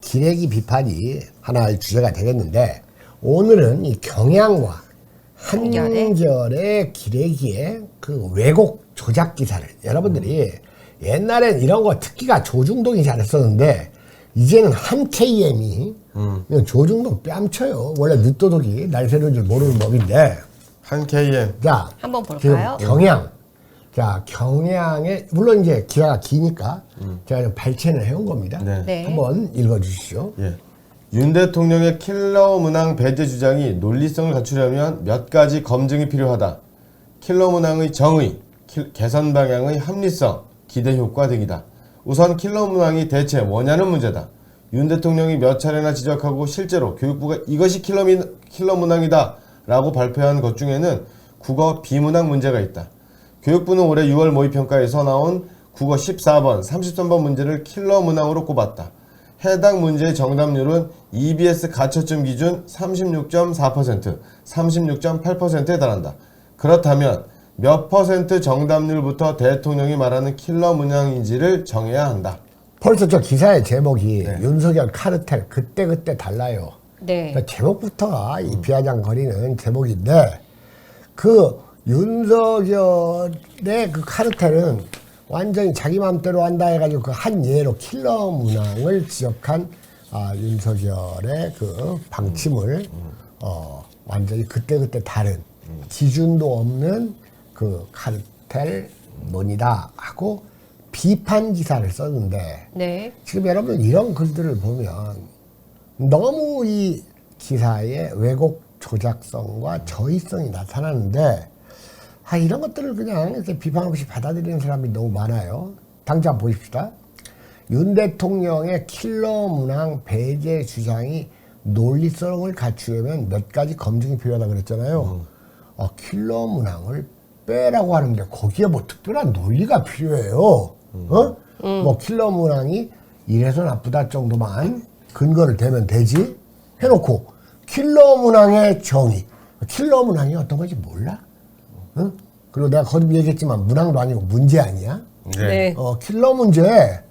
기레기 비판이 하나의 주제가 되겠는데, 오늘은 이 경향과 한결의 기레기의 그 왜곡 조작 기사를, 여러분들이 옛날엔 이런 거 특기가 조중동이 잘했었는데 이제는 한 KM이 조중동 뺨쳐요. 원래 늦도둑이 날 새는 줄 모르는 법인데. 한 KM. 자, 한번 볼까요? 경향. 자, 경향에 물론 이제 기사가 기니까 제가 좀 발췌를 해온 겁니다. 네. 네. 한번 읽어주시죠. 예. 윤 대통령의 킬러 문항 배제 주장이 논리성을 갖추려면 몇 가지 검증이 필요하다. 킬러 문항의 정의, 개선 방향의 합리성, 기대 효과 등이다. 우선 킬러 문항이 대체 뭐냐는 문제다. 윤 대통령이 몇 차례나 지적하고 실제로 교육부가 이것이 킬러 문항이다 라고 발표한 것 중에는 국어 비문항 문제가 있다. 교육부는 올해 6월 모의평가에서 나온 국어 14번, 33번 문제를 킬러 문항으로 꼽았다. 해당 문제의 정답률은 EBS 가처점 기준 36.4%, 36.8%에 달한다. 그렇다면 몇 퍼센트 정답률부터 대통령이 말하는 킬러 문항인지를 정해야 한다. 벌써 저 기사의 제목이 네. 윤석열 카르텔 그때그때 달라요. 네. 그러니까 제목부터가 이 비아냥거리는 제목인데, 그 윤석열의 그 카르텔은 완전히 자기 마음대로 한다 해가지고 그 한 예로 킬러 문항을 지적한 윤석열의 그 방침을 완전히 그때그때 다른 기준도 없는 그 카르텔 논이다 하고 비판 기사를 썼는데, 네. 지금 여러분 이런 글들을 보면 너무 이 기사의 왜곡 조작성과 저의성이 나타나는데, 이런 것들을 그냥 이렇게 비판 없이 받아들이는 사람이 너무 많아요. 당장 보십시다. 윤 대통령의 킬러 문항 배제 주장이 논리성을 갖추려면 몇 가지 검증이 필요하다 그랬잖아요. 킬러 문항을 빼라고 하는데 거기에 뭐 특별한 논리가 필요해요. 뭐 킬러 문항이 이래서 나쁘다 정도만 근거를 대면 되지 해놓고 킬러 문항의 정의, 킬러 문항이 어떤 건지 몰라? 응? 그리고 내가 거듭 얘기했지만 문항도 아니고 문제 아니야? 네. 킬러 문제,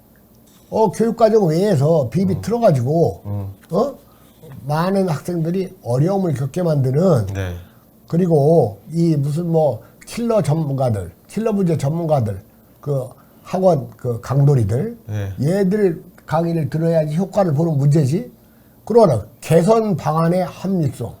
교육과정 외에서 비비 틀어가지고, 많은 학생들이 어려움을 겪게 만드는, 네. 그리고 이 무슨 뭐 킬러 전문가들, 킬러 문제 전문가들, 그 학원 그 강돌이들, 네. 얘들 강의를 들어야지 효과를 보는 문제지. 그러나 개선 방안의 합리성.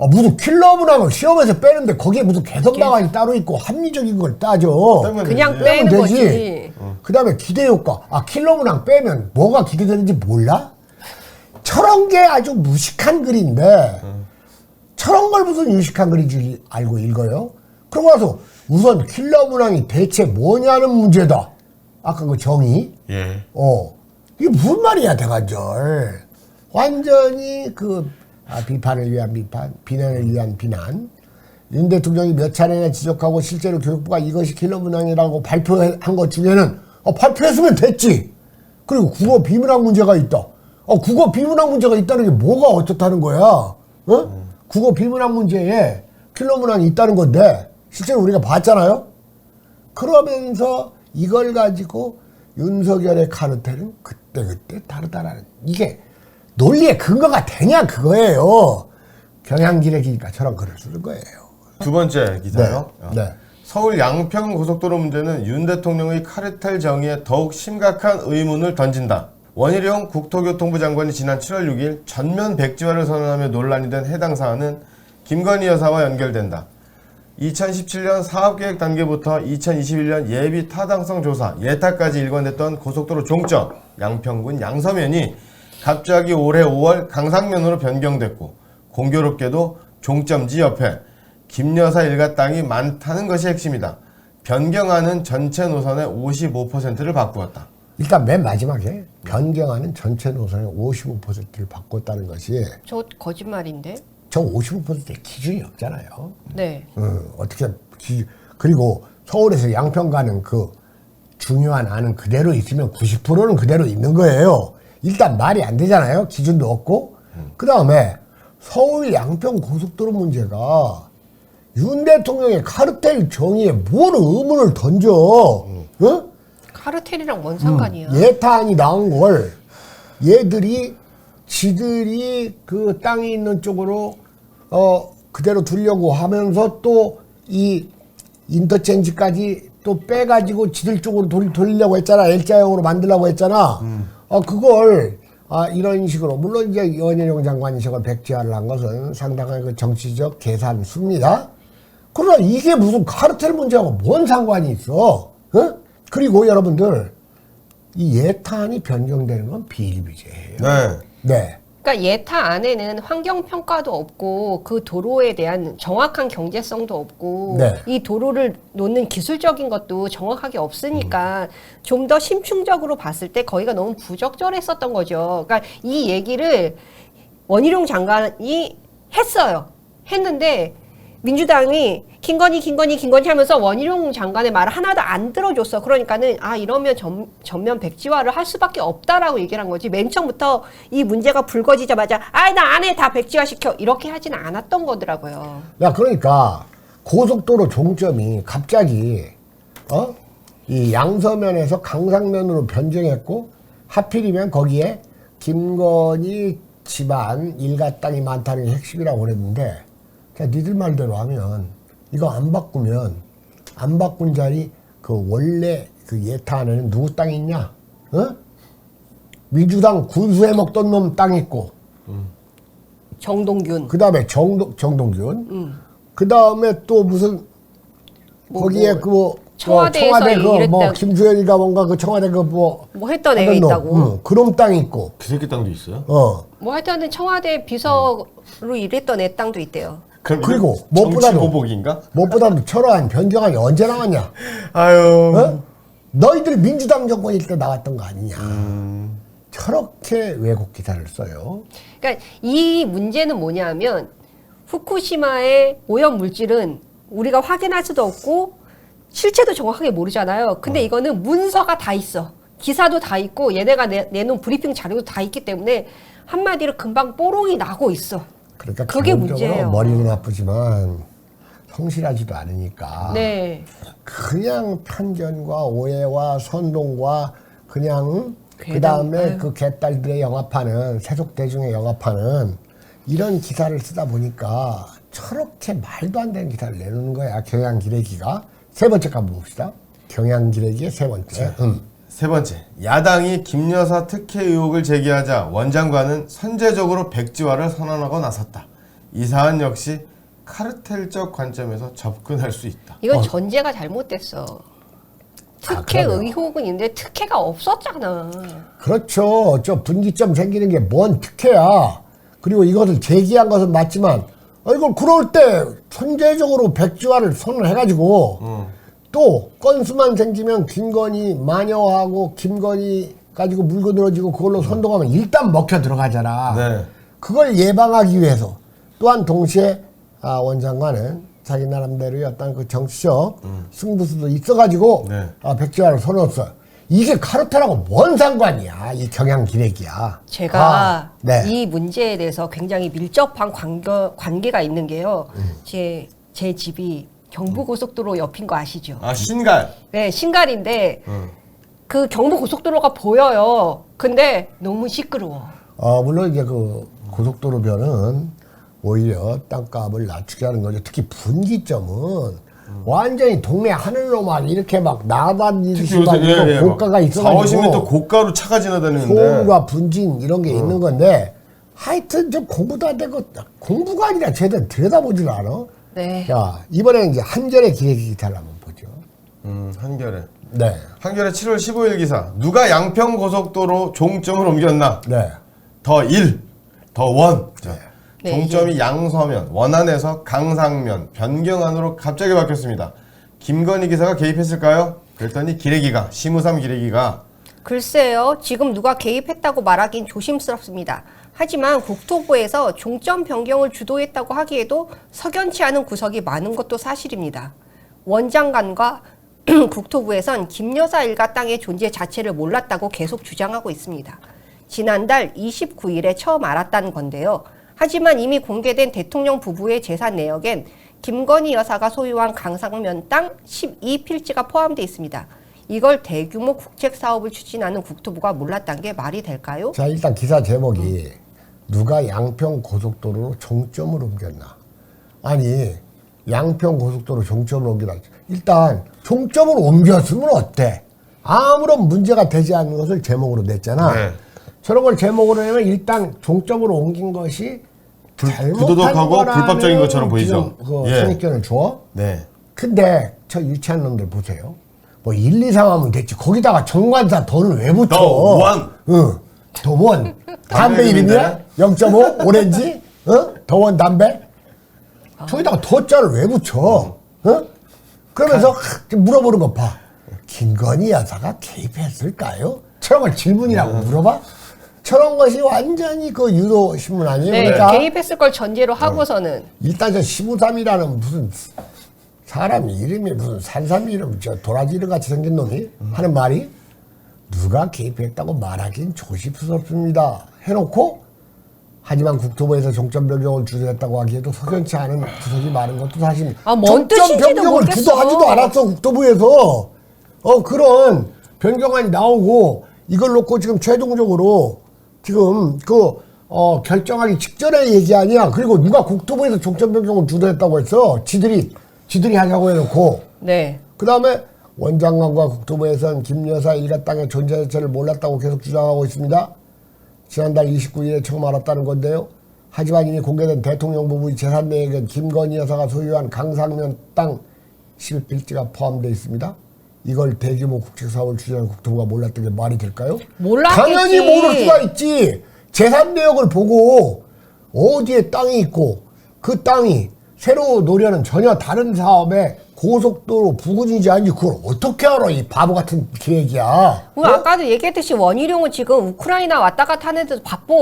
무슨 킬러 문항을 시험에서 빼는데 거기에 무슨 개선 방안이 따로 있고 합리적인 걸 따져. 그냥 빼면 빼는 되지. 거지. 그 다음에 기대 효과. 킬러 문항 빼면 뭐가 기대되는지 몰라? 저런 게 아주 무식한 글인데, 저런 걸 무슨 유식한 글인 줄 알고 읽어요? 그러고 나서 우선 킬러 문항이 대체 뭐냐는 문제다. 아까 그 정의. 예. 이게 무슨 말이야, 대관절. 완전히 그, 비판을 위한 비판, 비난을 위한 비난. 윤 대통령이 몇 차례나 지적하고 실제로 교육부가 이것이 킬러 문항이라고 발표한 것 중에는 발표했으면 됐지. 그리고 국어 비문학 문제가 있다. 국어 비문학 문제가 있다는 게 뭐가 어떻다는 거야? 국어 비문학 문제에 킬러 문항이 있다는 건데 실제로 우리가 봤잖아요. 그러면서 이걸 가지고 윤석열의 카르텔은 그때그때 다르다라는, 이게 논리의 근거가 되냐 그거예요. 경향기레기니까 저런 글을 쓰는 거예요. 두 번째 기사요. 네. 서울 양평 고속도로 문제는 윤 대통령의 카르텔 정의에 더욱 심각한 의문을 던진다. 원희룡 국토교통부 장관이 지난 7월 6일 전면 백지화를 선언하며 논란이 된 해당 사안은 김건희 여사와 연결된다. 2017년 사업계획 단계부터 2021년 예비 타당성 조사, 예타까지 일관됐던 고속도로 종점, 양평군 양서면이 갑자기 올해 5월 강상면으로 변경됐고, 공교롭게도 종점지 옆에 김 여사 일가 땅이 많다는 것이 핵심이다. 변경안은 전체 노선의 55%를 바꾸었다. 일단 맨 마지막에 변경하는 전체 노선의 55%를 바꿨다는 것이, 저 거짓말인데? 저 55%의 기준이 없잖아요. 네. 어떻게 그리고 서울에서 양평 가는 그 중요한 안은 그대로 있으면 90%는 그대로 있는 거예요. 일단 말이 안 되잖아요. 기준도 없고. 그 다음에 서울 양평 고속도로 문제가 윤 대통령의 카르텔 정의에 뭘 의문을 던져? 카르텔이랑 뭔 상관이야? 예타안이 나온 걸 얘들이 지들이 그 땅이 있는 쪽으로 그대로 두려고 하면서 또 이 인터체인지까지 또 빼가지고 지들 쪽으로 돌리려고 했잖아. L자형으로 만들려고 했잖아. 그걸 이런 식으로 물론 이제 원희룡 장관이 저걸 백지화를 한 것은 상당한 그 정치적 계산수입니다. 그러나 이게 무슨 카르텔 문제하고 뭔 상관이 있어? 어? 그리고 여러분들 이 예탄이 변경되는 건 비일비재예요. 네. 네. 그러니까 예타 안에는 환경 평가도 없고 그 도로에 대한 정확한 경제성도 없고 네. 이 도로를 놓는 기술적인 것도 정확하게 없으니까 좀 더 심층적으로 봤을 때 거기가 너무 부적절했었던 거죠. 그러니까 이 얘기를 원희룡 장관이 했어요. 했는데 민주당이 김건희 하면서 원희룡 장관의 말을 하나도 안 들어줬어. 그러니까는 이러면 전면 백지화를 할 수밖에 없다라고 얘기를 한 거지. 맨 처음부터 이 문제가 불거지자마자 나 안 해, 다 백지화 시켜 이렇게 하지는 않았던 거더라고요. 야, 그러니까 고속도로 종점이 갑자기 이 양서면에서 강상면으로 변경했고 하필이면 거기에 김건희 집안 일가 땅이 많다는 게 핵심이라고 그랬는데, 자, 니들 말대로 하면 이거 안 바꾼 자리 그 원래 그 예타 안에는 누구 땅이 있냐? 민주당 군수해 먹던 놈 땅 있고, 정동균. 그 다음에 정동균, 그 다음에 또 무슨 거기에 청와대에서 청와대 일했다고. 김수현이가 뭔가 그 청와대 뭐 했던 애가 하던 놈, 있다고. 그놈 땅 있고, 그 새끼 땅도 있어요? 뭐 하여튼 청와대 비서로 일했던 애 땅도 있대요. 그리고 무엇보다도- 정치보복인가? 무엇보다도 저러한 변경안이 언제 나왔냐? 아유. 너희들 민주당 정권일 때 나왔던 거 아니냐? 저렇게 왜곡 기사를 써요. 그러니까 이 문제는 뭐냐면 후쿠시마의 오염 물질은 우리가 확인할 수도 없고 실체도 정확하게 모르잖아요. 근데 이거는 문서가 다 있어. 기사도 다 있고 얘네가 내놓은 브리핑 자료도 다 있기 때문에 한마디로 금방 뽀롱이 나고 있어. 그러니까 그게 기본적으로 문제예요. 머리는 나쁘지만 성실하지도 않으니까 네. 그냥 편견과 오해와 선동과 그냥 그 괴담, 다음에 아유. 그 개딸들의 영합하는 세속대중의 영합하는 이런 기사를 쓰다 보니까 저렇게 말도 안 되는 기사를 내놓는 거야. 경향기레기가. 세 번째 거 한번 봅시다. 경향기레기의 세 번째. 세 번째, 야당이 김 여사 특혜 의혹을 제기하자 원장관은 선제적으로 백지화를 선언하고 나섰다. 이 사안 역시 카르텔적 관점에서 접근할 수 있다. 이건 전제가 잘못됐어. 특혜 그러네요. 의혹은 있는데 특혜가 없었잖아. 그렇죠. 저 분기점 생기는 게 뭔 특혜야. 그리고 이것을 제기한 것은 맞지만 이걸 그럴 때 선제적으로 백지화를 선언해가지고 또 건수만 생기면 김건희 마녀하고 김건희 가지고 물고 늘어지고 그걸로 선동하면 일단 먹혀 들어가잖아. 네. 그걸 예방하기 위해서 또한 동시에 원장관은 자기 나름대로의 어떤 그 정치적 승부수도 있어가지고 네. 백지화를 선언했어요. 이게 카르텔하고 뭔 상관이야? 이 경향기레기야. 제가 네. 이 문제에 대해서 굉장히 밀접한 관계가 있는 게요. 제 집이 경부고속도로 옆인 거 아시죠? 아, 신갈. 네, 신갈인데 그 경부고속도로가 보여요. 근데 너무 시끄러워. 물론 이제 그 고속도로변은 오히려 땅값을 낮추게 하는 거죠. 특히 분기점은 완전히 동네 하늘로 막 이렇게 막 나다니듯이 막 고가가 있어가지고 40~50m 고가로 차가 지나다니는데 소음과 분진 이런 게 있는 건데 하여튼 좀 공부도 안 되고 공부가 아니라 제대로 들여다보질 않아. 네. 자, 이번에는 이제 한겨레 기레기 기사를 한번 보죠. 한겨레. 네. 한겨레 7월 15일 기사. 누가 양평 고속도로 종점을 옮겼나? 네. 더 1, 더 1. 자, 네, 종점이 양서면, 원안에서 강상면, 변경안으로 갑자기 바뀌었습니다. 김건희 기사가 개입했을까요? 그랬더니 기레기가, 심우삼 기레기가 글쎄요. 지금 누가 개입했다고 말하긴 조심스럽습니다. 하지만 국토부에서 종점 변경을 주도했다고 하기에도 석연치 않은 구석이 많은 것도 사실입니다. 원장관과 국토부에선 김 여사 일가 땅의 존재 자체를 몰랐다고 계속 주장하고 있습니다. 지난달 29일에 처음 알았다는 건데요. 하지만 이미 공개된 대통령 부부의 재산 내역엔 김건희 여사가 소유한 강상면 땅 12필지가 포함되어 있습니다. 이걸 대규모 국책 사업을 추진하는 국토부가 몰랐다는 게 말이 될까요? 자, 일단 기사 제목이 누가 양평 고속도로로 종점을 옮겼나? 아니 양평 고속도로 종점을 옮기다. 일단 종점을 옮겼으면 어때? 아무런 문제가 되지 않는 것을 제목으로 냈잖아. 네. 저런 걸 제목으로 내면 일단 종점으로 옮긴 것이 부도덕하고 불법적인 것처럼 보이죠. 그 예. 선입견을 줘. 네. 근데 저 유치한 놈들 보세요. 뭐 1, 2, 3 하면 됐지. 거기다가 정관사 더는 왜 붙여? 더 원. 응. 더원. 담배 이름이야? 0.5? 오렌지? 어? 더원 담배? 저기다가 더자를 왜 붙여? 어? 그러면서 물어보는 거 봐. 김건희 여사가 개입했을까요? 저런 걸 질문이라고 물어봐? 저런 것이 완전히 그 유도 신문 아니에요? 네, 그러니까 개입했을 걸 전제로 하고서는 일단 저 시부삼이라는 무슨 사람 이름이 무슨 산삼 이름 저 도라지 이름 같이 생긴 놈이 하는 말이 누가 개입했다고 말하긴 조심스럽습니다 해놓고 하지만 국토부에서 종점 변경을 주도했다고 하기에도 석연치 않은 구석이 많은 것도 사실 뭔 종점 뜻인지도 변경을 모르겠어. 주도하지도 않았어 국토부에서 그런 변경안이 나오고 이걸 놓고 지금 최종적으로 지금 결정하기 직전에 얘기 아니야. 그리고 누가 국토부에서 종점 변경을 주도했다고 했어. 지들이 하자고 해놓고. 네. 그 다음에 원장관과 국토부에서는 김 여사 일가 땅의 존재 자체를 몰랐다고 계속 주장하고 있습니다. 지난달 29일에 처음 알았다는 건데요. 하지만 이미 공개된 대통령 부부의 재산 내역엔 김건희 여사가 소유한 강상면 땅 11필지가 포함되어 있습니다. 이걸 대규모 국책사업을 추진하는 국토부가 몰랐던 게 말이 될까요? 몰랐겠지. 당연히 모를 수가 있지. 재산 내역을 보고 어디에 땅이 있고 그 땅이 새로 노려는 전혀 다른 사업에 고속도로 부근이지 아닌지 그걸 어떻게 알아? 이 바보 같은 기획이야. 뭐 아까도 얘기했듯이 원희룡은 지금 우크라이나 왔다 갔다 하는데도 바빠.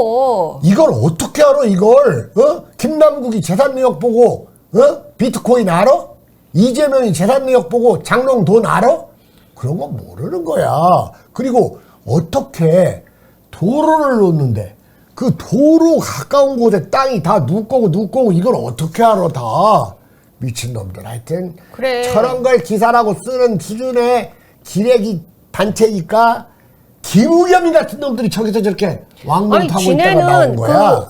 이걸 어떻게 알아 이걸? 김남국이 재산 내역 보고 비트코인 알아? 이재명이 재산 내역 보고 장롱 돈 알아? 그런 거 모르는 거야. 그리고 어떻게 도로를 놓는데 그 도로 가까운 곳에 땅이 다 누구 거고 이걸 어떻게 알아 다. 미친놈들 하여튼 그래. 저런 걸 기사라고 쓰는 수준의 기레기 단체니까 김우겸이 같은 놈들이 저기서 저렇게 왕문 타고 있다가 나온 거야.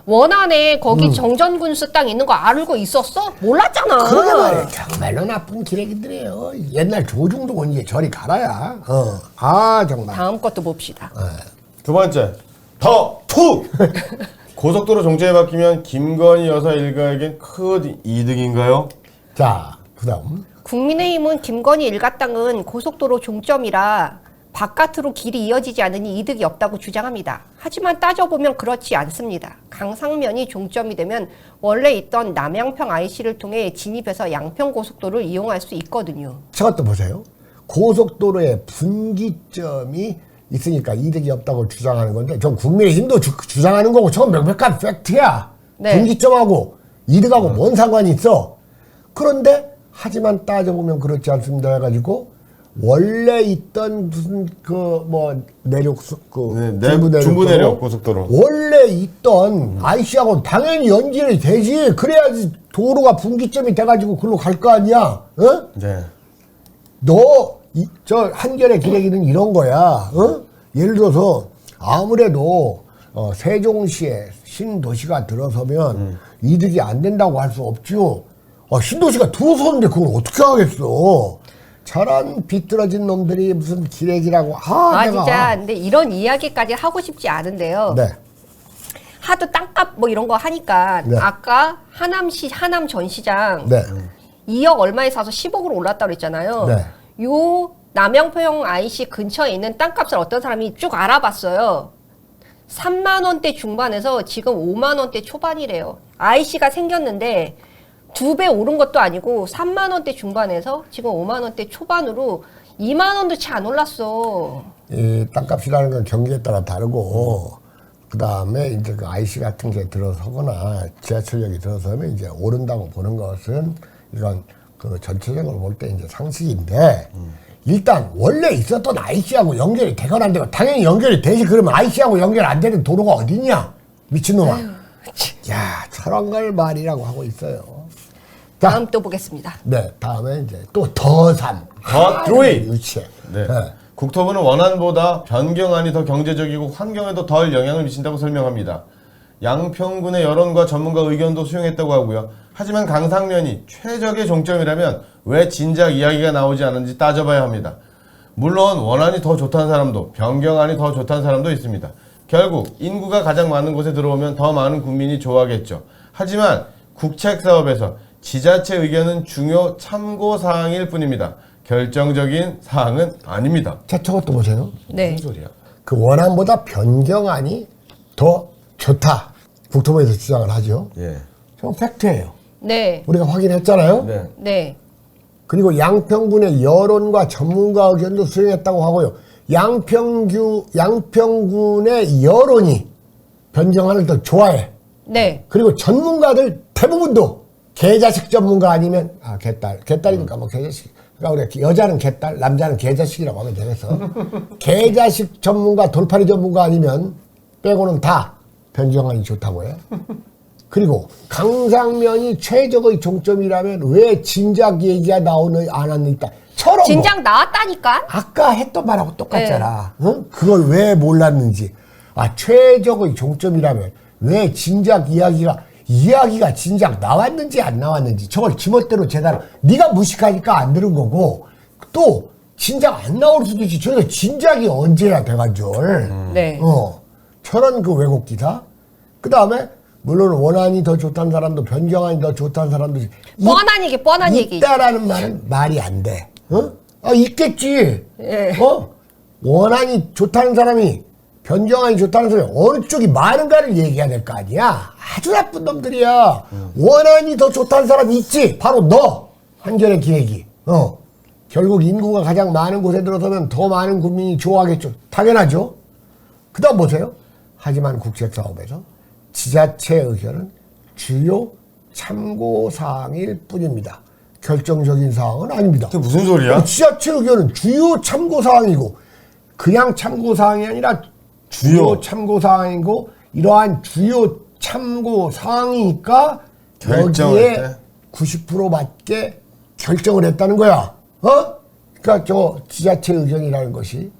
원안에 거기 정전군수 땅 있는 거 알고 있었어? 몰랐잖아. 그러게 말이야. 정말로 나쁜 기레기들이에요. 옛날 조중도 원기에 저리 가라야. 정말. 다음 것도 봅시다. 두 번째. 더 투. 고속도로 종점에 바뀌면 김건희 여사 일가에겐 큰 이득인가요? 자, 그 다음. 국민의힘은 김건희 일가 땅은 고속도로 종점이라 바깥으로 길이 이어지지 않으니 이득이 없다고 주장합니다. 하지만 따져보면 그렇지 않습니다. 강상면이 종점이 되면 원래 있던 남양평 IC를 통해 진입해서 양평고속도로를 이용할 수 있거든요. 저것도 보세요. 고속도로의 분기점이 있으니까 이득이 없다고 주장하는 건데 전 국민의힘도 주장하는 거고 저건 명백한 팩트야. 네. 분기점하고 이득하고 뭔 상관이 있어. 그런데 하지만 따져보면 그렇지 않습니다 해가지고 원래 있던 무슨 내륙 중부 내륙 고속도로 원래 있던 IC하고 당연히 연결이 되지. 그래야지 도로가 분기점이 돼가지고 글로 갈 거 아니야. 네. 저 한결의 기레기는 이런 거야. 예를 들어서 아무래도 세종시에 신도시가 들어서면 이득이 안 된다고 할 수 없죠. 신도시가 들어서는데 그걸 어떻게 하겠어. 저런 비뚤어진 놈들이 무슨 기레기라고. 내가. 진짜 근데 이런 이야기까지 하고 싶지 않은데요. 네. 하도 땅값 뭐 이런 거 하니까 네. 아까 하남시 하남 전시장 네. 2억 얼마에 사서 10억으로 올랐다고 그랬잖아요. 네. 요 남양평 IC 근처에 있는 땅값을 어떤 사람이 쭉 알아봤어요. 3만 원대 중반에서 지금 5만 원대 초반이래요. IC가 생겼는데 2배 오른 것도 아니고 3만 원대 중반에서 지금 5만 원대 초반으로 2만 원도 채 안 올랐어. 이 땅값이라는 건 경기에 따라 다르고 그 다음에 이제 그 IC 같은 게 들어서거나 지하철역이 들어서면 이제 오른다고 보는 것은 이건 그 전체적으로 볼 때 이제 상식인데 일단 원래 있었던 IC하고 연결이 되거나 안 되고 당연히 연결이 되지. 그러면 IC하고 연결 안 되는 도로가 어딨냐 미친놈아. 야 저런 걸 말이라고 하고 있어요. 자, 다음 또 보겠습니다. 네 다음에 이제 또 더3 3. 유치해. 네. 국토부는 원안보다 변경안이 더 경제적이고 환경에도 덜 영향을 미친다고 설명합니다. 양평군의 여론과 전문가 의견도 수용했다고 하고요. 하지만 강상면이 최적의 종점이라면 왜 진작 이야기가 나오지 않은지 따져봐야 합니다. 물론 원안이 더 좋다는 사람도 변경안이 더 좋다는 사람도 있습니다. 결국 인구가 가장 많은 곳에 들어오면 더 많은 국민이 좋아하겠죠. 하지만 국책사업에서 지자체 의견은 중요 참고사항일 뿐입니다. 결정적인 사항은 아닙니다. 자, 저것도 보세요. 네. 무슨 소리야? 그 원안보다 변경안이 더 좋다. 국토부에서 주장을 하죠. 예. 저 팩트예요. 네. 우리가 확인했잖아요. 네. 네. 그리고 양평군의 여론과 전문가 의견도 수용했다고 하고요. 양평군의 여론이 변경안을 더 좋아해. 네. 그리고 전문가들 대부분도 개자식 전문가 아니면 개딸이니까 뭐 개자식. 그러니까 우리 여자는 개딸, 남자는 개자식이라고 하면 되겠어. 개자식 전문가, 돌팔이 전문가 아니면 빼고는 다 변경안이 좋다고 해. 그리고 강상면이 최적의 종점이라면 왜 진작 얘기가 나오는 안 하는 있다. 처럼 진작 나왔다니까. 아까 했던 말하고 똑같잖아. 응? 그걸 왜 몰랐는지. 최적의 종점이라면 왜 진작 이야기가 진작 나왔는지 안 나왔는지 저걸 지멋대로 재단 네가 무식하니까 안 들은 거고 또 진작 안 나올 수도 있지. 저희가 진작이 언제야 대관절. 네. 저런 그 왜곡 기사. 그 다음에 물론 원안이 더 좋다는 사람도 변경안이 더 좋다는 사람도 뻔한 얘기. 있다라는 말은 말이 안 돼. 있겠지. 예. 원안이 좋다는 사람이 변경안이 좋다는 사람이 어느 쪽이 많은가를 얘기해야 될 거 아니야. 아주 나쁜 놈들이야. 원안이 더 좋다는 사람이 있지. 바로 너. 한겨레 기획이. 결국 인구가 가장 많은 곳에 들어서면 더 많은 국민이 좋아하겠죠. 당연하죠. 그 다음 보세요. 하지만 국책사업에서 지자체 의견은 주요 참고사항일 뿐입니다. 결정적인 사항은 아닙니다. 그게 무슨 소리야? 지자체 의견은 주요 참고사항이고 그냥 참고사항이 아니라 주요 참고사항이고 이러한 주요 참고사항이니까 결정을 여기에 했대? 90% 맞게 결정을 했다는 거야. 그러니까 저 지자체 의견이라는 것이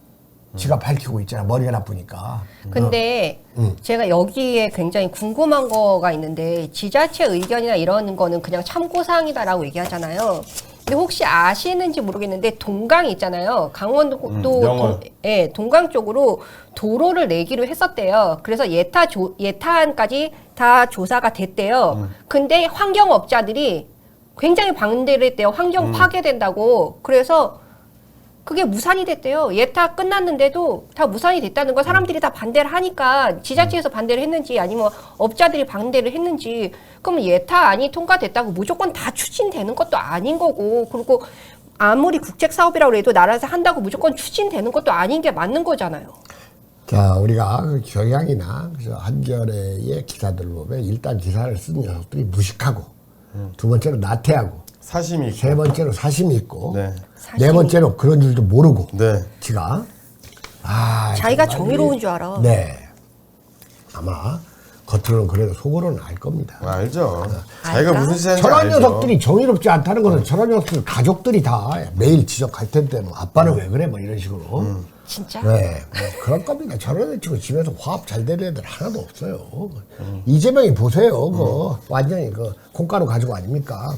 지가 밝히고 있잖아. 머리가 나쁘니까. 근데 제가 여기에 굉장히 궁금한 거가 있는데 지자체 의견이나 이런 거는 그냥 참고사항이다라고 얘기하잖아요. 근데 혹시 아시는지 모르겠는데 동강 있잖아요. 강원도 영월. 동강 쪽으로 도로를 내기로 했었대요. 그래서 예타안까지 다 조사가 됐대요. 근데 환경업자들이 굉장히 반대를 했대요. 환경 파괴된다고. 그래서 그게 무산이 됐대요. 예타 끝났는데도 다 무산이 됐다는 거 사람들이 다 반대를 하니까 지자체에서 반대를 했는지 아니면 업자들이 반대를 했는지 그럼 예타안이 통과됐다고 무조건 다 추진되는 것도 아닌 거고 그리고 아무리 국책사업이라고 해도 나라에서 한다고 무조건 추진되는 것도 아닌 게 맞는 거잖아요. 자, 우리가 그 경향이나 한겨레의 기사들 보면 일단 기사를 쓴 녀석들이 무식하고 두 번째로 나태하고 사심이 있고. 세 번째로 사심이 있고 네. 네 번째로 그런 줄도 모르고 네. 지가 자기가 정말 정의로운 줄 알아. 네. 아마 겉으로는 그래도 속으로는 알 겁니다. 알죠. 자기가 알까? 무슨 짓인지 저런 알죠. 녀석들이 정의롭지 않다는 것은 저런 녀석들 가족들이 다 매일 지적할 텐데 뭐 아빠는 왜 그래 뭐 이런 식으로. 진짜? 네, 그럴 겁니다. 저런 애 치고 집에서 화합 잘 되는 애들 하나도 없어요. 이재명이 보세요. 완전히 그 콩가루 가지고 아닙니까?